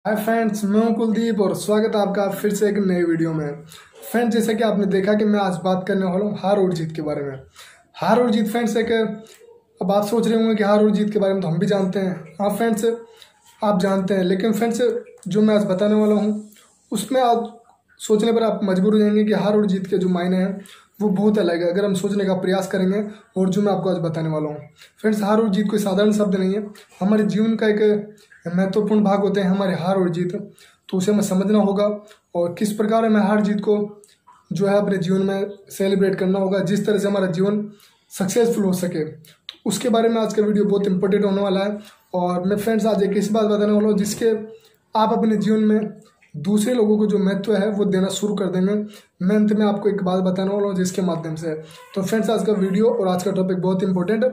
Hi friends, मैं हूं कुलदीप और स्वागत है आपका फिर से एक नए वीडियो में। फ्रेंड्स, जैसा कि आपने देखा कि मैं आज बात करने वाला हूं हार और जीत के बारे में। हार और जीत फ्रेंड्स अब आप सोच रहे होंगे कि हार और जीत के बारे में तो हम भी जानते हैं। हाँ फ्रेंड्स, आप जानते हैं, लेकिन फ्रेंड्स जो मैं आज बताने वाला हूँ उसमें आप सोचने पर आप मजबूर हो जाएंगे कि हार और जीत के जो मायने हैं वो बहुत अलग है अगर हम सोचने का प्रयास करेंगे। और जो मैं आपको आज बताने वाला हूँ फ्रेंड्स, हार और जीत कोई साधारण शब्द नहीं है, हमारे जीवन का एक महत्वपूर्ण भाग होते हैं हमारे हार और जीत। तो उसे हमें समझना होगा और किस प्रकार हमें हार जीत को जो है अपने जीवन में सेलिब्रेट करना होगा, जिस तरह से हमारा जीवन सक्सेसफुल हो सके। तो उसके बारे में आज का वीडियो बहुत इंपॉर्टेंट होने वाला है। और मैं फ्रेंड्स आज एक ऐसी बात बताने वाला हूँ जिसके आप अपने जीवन में दूसरे लोगों को जो महत्व है वो देना शुरू कर देंगे। मैं अंत में आपको एक बात बताने वाला हूँ जिसके माध्यम से। तो फ्रेंड्स, आज का वीडियो और आज का टॉपिक बहुत इंपॉर्टेंट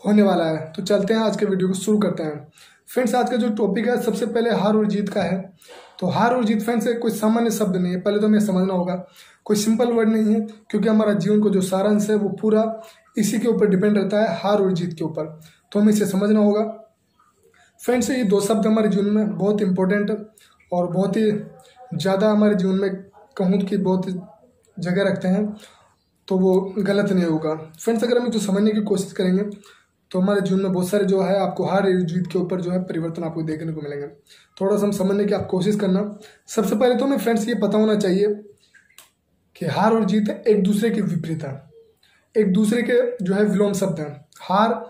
होने वाला है। तो चलते हैं आज के वीडियो को शुरू करते हैं। फ्रेंड्स, आज का जो टॉपिक है सबसे पहले हार और जीत का है। तो हार और जीत फ्रेंड्स कोई सामान्य शब्द नहीं है, पहले तो हमें समझना होगा। कोई सिंपल वर्ड नहीं है, क्योंकि हमारा जीवन को जो सारांश है वो पूरा इसी के ऊपर डिपेंड रहता है, हार और जीत के ऊपर। तो हमें इसे समझना होगा। फ्रेंड्स, ये दो शब्द हमारे जीवन में बहुत इंपॉर्टेंट और बहुत ही ज़्यादा हमारे जीवन में कहूँ कि बहुत जगह रखते हैं, तो वो गलत नहीं होगा। फ्रेंड्स, अगर हम जो समझने की कोशिश करेंगे तो हमारे जीवन में बहुत सारे जो है आपको हार और जीत के ऊपर जो है परिवर्तन आपको देखने को मिलेंगे। थोड़ा सा हम समझने की आप कोशिश करना। सबसे पहले तो हमें फ्रेंड्स ये पता होना चाहिए कि हार और जीत एक दूसरे के विपरीत है, एक दूसरे के जो है विलोम शब्द हैं, हार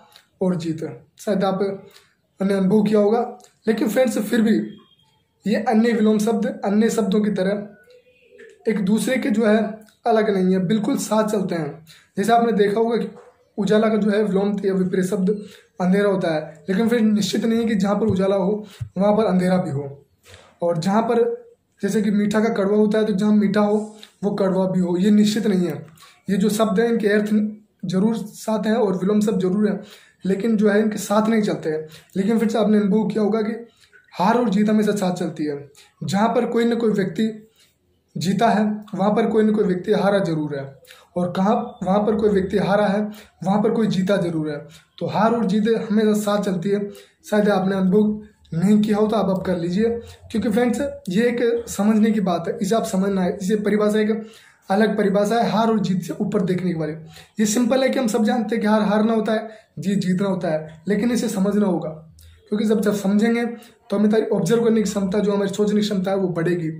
और जीत। शायद आपने अनुभव किया होगा, लेकिन फ्रेंड्स फिर भी ये अन्य विलोम शब्द अन्य शब्दों की तरह एक दूसरे के जो है अलग नहीं है, बिल्कुल साथ चलते हैं। जैसे आपने देखा होगा कि उजाला का जो है विलोम या विपरीत शब्द अंधेरा होता है, लेकिन फिर निश्चित नहीं है कि जहाँ पर उजाला हो वहाँ पर अंधेरा भी हो। और जहाँ पर जैसे कि मीठा का कड़वा होता है तो जहाँ मीठा हो वो कड़वा भी हो, ये निश्चित नहीं है। ये जो शब्द हैं इनके अर्थ जरूर साथ हैं और विलोम शब्द जरूर है, लेकिन जो है इनके साथ नहीं चलते हैं। लेकिन फिर से आपने अनुभव किया होगा कि हार और जीत हमेशा साथ चलती है। जहाँ पर कोई न कोई व्यक्ति जीता है वहाँ पर कोई न कोई व्यक्ति हारा जरूर है, और कहाँ वहाँ पर कोई व्यक्ति हारा है वहाँ पर कोई जीता जरूर है। तो हार और जीत हमेशा साथ चलती है। शायद आपने अनुभव नहीं किया हो तो आप अब कर लीजिए, क्योंकि फ्रेंड्स ये एक समझने की बात है, इसे आप समझना है। इसे परिभाषा एक अलग परिभाषा है हार और जीत से ऊपर देखने के बारे में। ये सिंपल है कि हम सब जानते हैं कि हार हारना होता है, जीत जीतना होता है, लेकिन इसे समझना होगा, क्योंकि जब समझेंगे तो हमें ऑब्जर्व करने की क्षमता, जो हमारी सोचने की क्षमता है वो बढ़ेगी।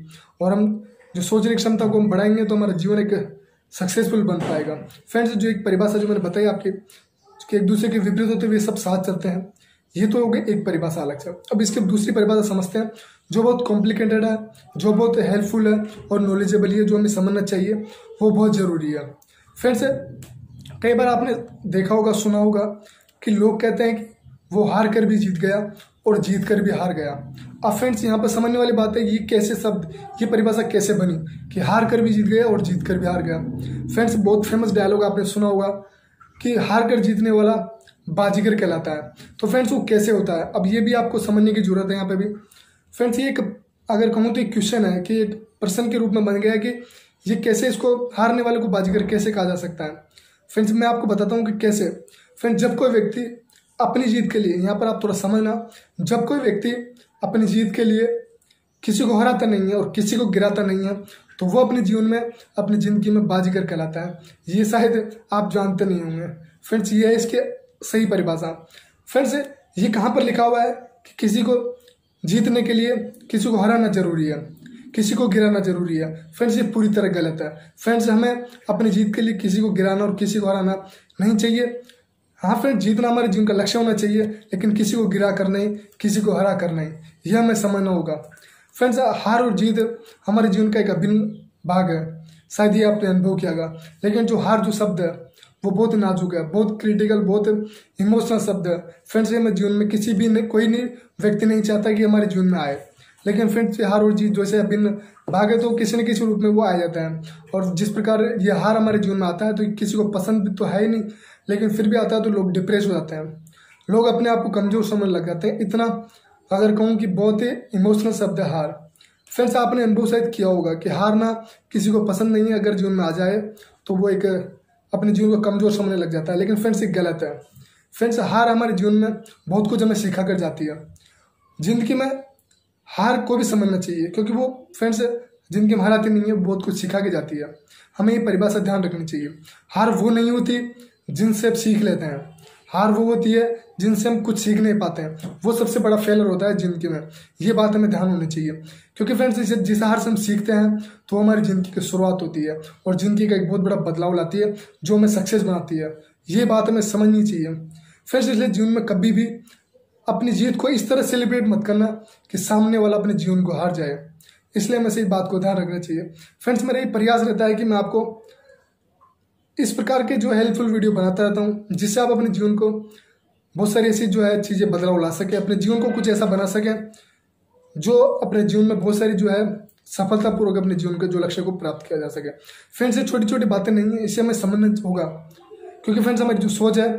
और हम जो सोचने की क्षमता को हम बढ़ाएंगे तो हमारा जीवन एक सक्सेसफुल बन पाएगा। फ्रेंड्स, जो एक परिभाषा जो मैंने बताई आपकी कि एक दूसरे के विपरीत होते हुए सब साथ चलते हैं, ये तो हो गई एक परिभाषा अलग से। अब इसकी दूसरी परिभाषा समझते हैं जो बहुत कॉम्प्लिकेटेड है, जो बहुत हेल्पफुल है और नॉलेजेबल है, जो हमें समझना चाहिए, वो बहुत जरूरी है। फ्रेंड्स, कई बार आपने देखा होगा, सुना होगा कि लोग कहते हैं कि वो हार कर भी जीत गया और जीत कर भी हार गया। अब फ्रेंड्स, यहाँ पर समझने वाली बात है ये कैसे शब्द, ये परिभाषा कैसे बनी कि हार कर भी जीत गया और जीत कर भी हार गया। फ्रेंड्स, बहुत फेमस डायलॉग आपने सुना होगा कि हार कर जीतने वाला बाजीगर कहलाता है। तो फ्रेंड्स, वो कैसे होता है, अब ये भी आपको समझने की जरूरत है। यहाँ पे भी फ्रेंड्स ये एक, अगर कहूँ तो एक क्वेश्चन है कि एक प्रश्न के रूप में बन गया है कि ये कैसे, इसको हारने वाले को बाजीगर कैसे कहा जा सकता है। फ्रेंड्स, मैं आपको बताता हूँ कि कैसे। फ्रेंड्स, जब कोई व्यक्ति अपनी जीत के लिए, यहाँ पर आप थोड़ा समझना, जब कोई व्यक्ति अपनी जीत के लिए किसी को हराता नहीं है और किसी को गिराता नहीं है तो वो अपने जीवन में, अपनी जिंदगी में बाजीगर कहलाता है। ये शायद आप जानते नहीं होंगे। फ्रेंड्स, ये है इसके सही परिभाषा। फ्रेंड्स, ये कहाँ पर लिखा हुआ है कि किसी को जीतने के लिए किसी को हराना जरूरी है, किसी को गिराना जरूरी है। फ्रेंड्स, ये पूरी तरह गलत है। फ्रेंड्स, हमें अपनी जीत के लिए किसी को गिराना और किसी को हराना नहीं चाहिए। हाँ फ्रेंड्स, जीतना हमारे जीवन का लक्ष्य होना चाहिए, लेकिन किसी को गिरा कर नहीं, किसी को हरा कर नहीं, यह हमें समझना होगा। फ्रेंड्स, हार और जीत हमारे जीवन का एक अभिन्न भाग है, शायद ये आपने अनुभव किया होगा। लेकिन जो हार जो शब्द है वो बहुत नाजुक है, बहुत क्रिटिकल, बहुत इमोशनल शब्द है। फ्रेंड्स, ये हमारे जीवन में किसी भी कोई नहीं व्यक्ति नहीं चाहता कि हमारे जीवन में आए, लेकिन फ्रेंड्स हार और जीत जैसे अभिन्न भाग है तो किसी न किसी रूप में वो आ जाता है। और जिस प्रकार ये हार हमारे जीवन में आता है तो किसी को पसंद तो है ही नहीं, लेकिन फिर भी आता है तो लोग डिप्रेस हो जाते हैं, लोग अपने आप को कमजोर समझने लग जाते हैं। इतना अगर कहूँ कि बहुत ही इमोशनल शब्द है हार। फ्रेंड्स, आपने अनुभव शायद किया होगा कि हारना किसी को पसंद नहीं है, अगर जीवन में आ जाए तो वो एक अपने जीवन को कमजोर समझने लग जाता है, लेकिन फ्रेंड्स ये गलत है। फ्रेंड्स, हार हमारे जीवन में बहुत कुछ हमें सिखा कर जाती है। जिंदगी में हार को भी समझना चाहिए, क्योंकि वो फ्रेंड्स जिनकी हम हराती नहीं है बहुत कुछ सिखा के जाती है। हमें ये परिभाषा ध्यान रखनी चाहिए। हार वो नहीं होती जिनसे आप सीख लेते हैं, हार वो होती है जिनसे हम कुछ सीख नहीं पाते हैं, वो सबसे बड़ा फेलर होता है जिंदगी में। ये बात हमें ध्यान होनी चाहिए, क्योंकि फ्रेंड्स जिस हार से हम सीखते हैं तो हमारी जिंदगी की शुरुआत होती है और जिंदगी का एक बहुत बड़ा बदलाव लाती है जो हमें सक्सेस बनाती है। ये बात हमें समझनी चाहिए फ्रेंड्स। इसलिए जीवन में कभी भी अपनी जीत को इस तरह सेलिब्रेट मत करना कि सामने वाला अपने जीवन को हार जाए। इसलिए हमें इस बात को ध्यान रखना चाहिए फ्रेंड्स। मेरा ये प्रयास रहता है कि मैं आपको इस प्रकार के जो हेल्पफुल वीडियो बनाता रहता हूँ, जिससे आप अपने जीवन को बहुत सारी ऐसी जो है चीज़ें बदलाव ला सके, अपने जीवन को कुछ ऐसा बना सके जो अपने जीवन में बहुत सारी जो है सफलतापूर्वक अपने जीवन के जो लक्ष्य को प्राप्त किया जा सके। फ्रेंड्स ये छोटी छोटी बातें नहीं है, इसे हमें समझना होगा, क्योंकि फ्रेंड्स हमारी जो सोच है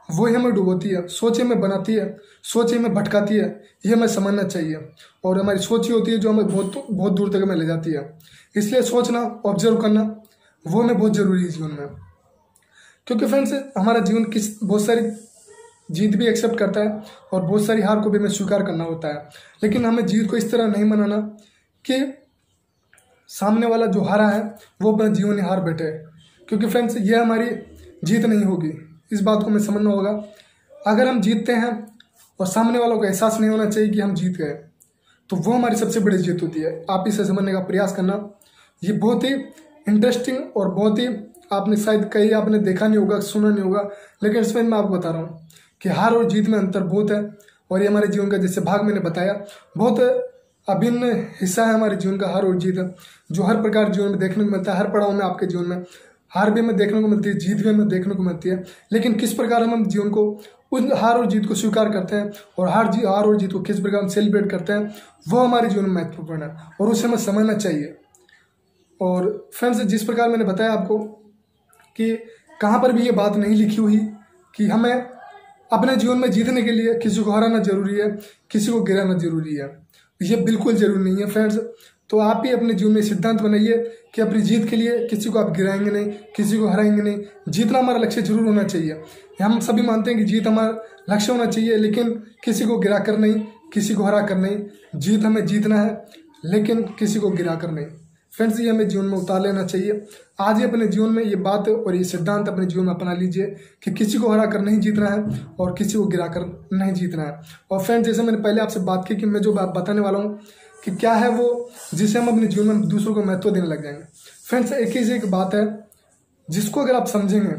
वो ही हमें डुबोती है, सोच हमें बनाती है, सोच हमें भटकाती है। ये हमें समझना चाहिए और हमारी सोच ही होती है जो हमें बहुत बहुत दूर तक हमें ले जाती है। इसलिए सोचना, ऑब्जर्व करना वो हमें बहुत जरूरी है जीवन में, क्योंकि फ्रेंड्स हमारा जीवन बहुत सारी जीत भी एक्सेप्ट करता है और बहुत सारी हार को भी हमें स्वीकार करना होता है। लेकिन हमें जीत को इस तरह नहीं मनाना कि सामने वाला जो हारा है वो अपना जीवन ही हार बैठे, क्योंकि फ्रेंड्स ये हमारी जीत नहीं होगी। इस बात को हमें समझना होगा। अगर हम जीतते हैं और सामने वालों को एहसास नहीं होना चाहिए कि हम जीत गए, तो वो हमारी सबसे बड़ी जीत होती है। आप इसे समझने का प्रयास करना। ये बहुत ही इंटरेस्टिंग और बहुत ही आपने शायद कहीं आपने देखा नहीं होगा, सुना नहीं होगा, लेकिन इसमें मैं आपको बता रहा हूँ कि हार और जीत में अंतर बहुत है। और ये हमारे जीवन का जैसे भाग मैंने बताया बहुत अभिन्न हिस्सा है हमारे जीवन का, हार और जीत, जो हर प्रकार जीवन में देखने को मिलता है। हर पड़ाव में आपके जीवन में हार भी हमें देखने को मिलती है, जीत भी हमें देखने को मिलती है। लेकिन किस प्रकार हम जीवन को उन हार और जीत को स्वीकार करते हैं और हार और जीत को किस प्रकार हम सेलिब्रेट करते हैं, वो हमारे जीवन में महत्वपूर्ण है और उसे हमें समझना चाहिए। और फ्रेंड्स जिस प्रकार मैंने बताया आपको कि कहाँ पर भी ये बात नहीं लिखी हुई कि हमें अपने जीवन में जीतने के लिए किसी को हराना जरूरी है, किसी को गिराना जरूरी है, ये बिल्कुल जरूरी नहीं है फ्रेंड्स। तो आप ही अपने जीवन में सिद्धांत बनाइए कि अपनी जीत के लिए किसी को आप गिराएंगे नहीं, किसी को हराएंगे नहीं। जीतना हमारा लक्ष्य जरूर होना चाहिए। हम सभी मानते हैं कि जीत हमारा लक्ष्य होना चाहिए, लेकिन किसी को गिरा कर नहीं, किसी को हरा कर नहीं। जीत हमें जीतना है, लेकिन किसी को गिरा कर नहीं। फ्रेंड्स ये हमें जीवन में उतार लेना चाहिए। आज ही अपने जीवन में ये बात और ये सिद्धांत अपने जीवन में अपना लीजिए कि किसी को हरा कर नहीं जीतना है और किसी को गिरा कर नहीं जीतना है। और फ्रेंड्स जैसे मैंने पहले आपसे बात की कि मैं जो बात बताने वाला हूँ कि क्या है वो जिसे हम अपने जीवन में दूसरों को महत्व देने लग जाएंगे। फ्रेंड्स एक ही एक बात है जिसको अगर आप समझेंगे,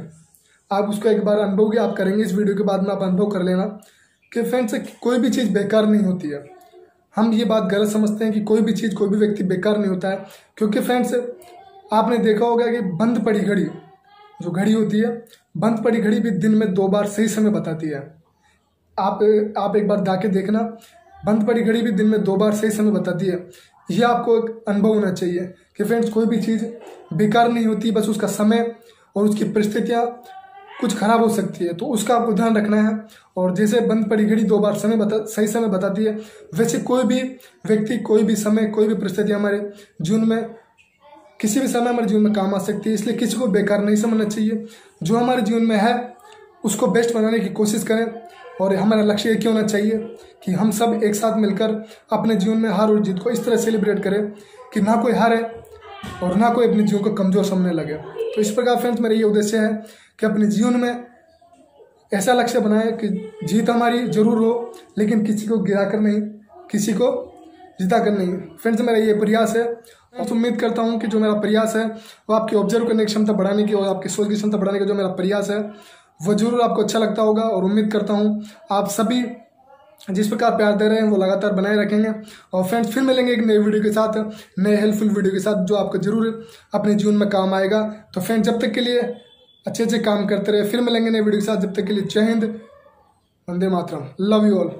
आप उसको एक बार अनुभव भी आप करेंगे, इस वीडियो के बाद में आप अनुभव कर लेना कि फ्रेंड्स कोई भी चीज़ बेकार नहीं होती है। हम ये बात गलत समझते हैं कि कोई भी चीज़, कोई भी व्यक्ति बेकार नहीं होता है, क्योंकि फ्रेंड्स आपने देखा होगा कि बंद पड़ी घड़ी, जो घड़ी होती है, बंद पड़ी घड़ी भी दिन में 2 बार सही समय बताती है। आप एक बार जाके देखना, बंद पड़ी घड़ी भी दिन में 2 बार सही समय बताती है। यह आपको एक अनुभव होना चाहिए कि फ्रेंड्स कोई भी चीज़ बेकार नहीं होती, बस उसका समय और उसकी परिस्थितियाँ कुछ खराब हो सकती है, तो उसका आपको ध्यान रखना है। और जैसे बंद पड़ी घड़ी 2 बार सही समय बताती है, वैसे कोई भी व्यक्ति, कोई भी समय, कोई भी परिस्थिति हमारे जीवन में किसी भी समय हमारे जीवन में काम आ सकती है। इसलिए किसी को बेकार नहीं समझना चाहिए। जो हमारे जीवन में है उसको बेस्ट बनाने की कोशिश करें। और हमारा लक्ष्य ये होना चाहिए कि हम सब एक साथ मिलकर अपने जीवन में हार और जीत को इस तरह सेलिब्रेट करें कि ना कोई हारे और ना कोई अपने जीवन को कमजोर समझने लगे। तो इस प्रकार फ्रेंड्स मेरा ये उद्देश्य है कि अपने जीवन में ऐसा लक्ष्य बनाए कि जीत हमारी जरूर हो, लेकिन किसी को गिरा कर नहीं, किसी को जीता कर नहीं। फ्रेंड्स मेरा ये प्रयास है और उम्मीद करता हूँ कि जो मेरा प्रयास है वो आपकी ऑब्जर्व करने की क्षमता बढ़ाने की और आपकी सोच की क्षमता बढ़ाने का जो मेरा प्रयास है वो जरूर आपको अच्छा लगता होगा। और उम्मीद करता हूँ आप सभी जिस प्रकार प्यार दे रहे हैं वो लगातार बनाए रखेंगे। और फ्रेंड्स फिर मिलेंगे एक नए वीडियो के साथ, नए हेल्पफुल वीडियो के साथ, जो आपको जरूर अपने जीवन में काम आएगा। तो फ्रेंड्स जब तक के लिए अच्छे काम करते रहे, फिर मिलेंगे नए वीडियो के साथ। जब तक के लिए जय Hind, Vande Mataram, love you all.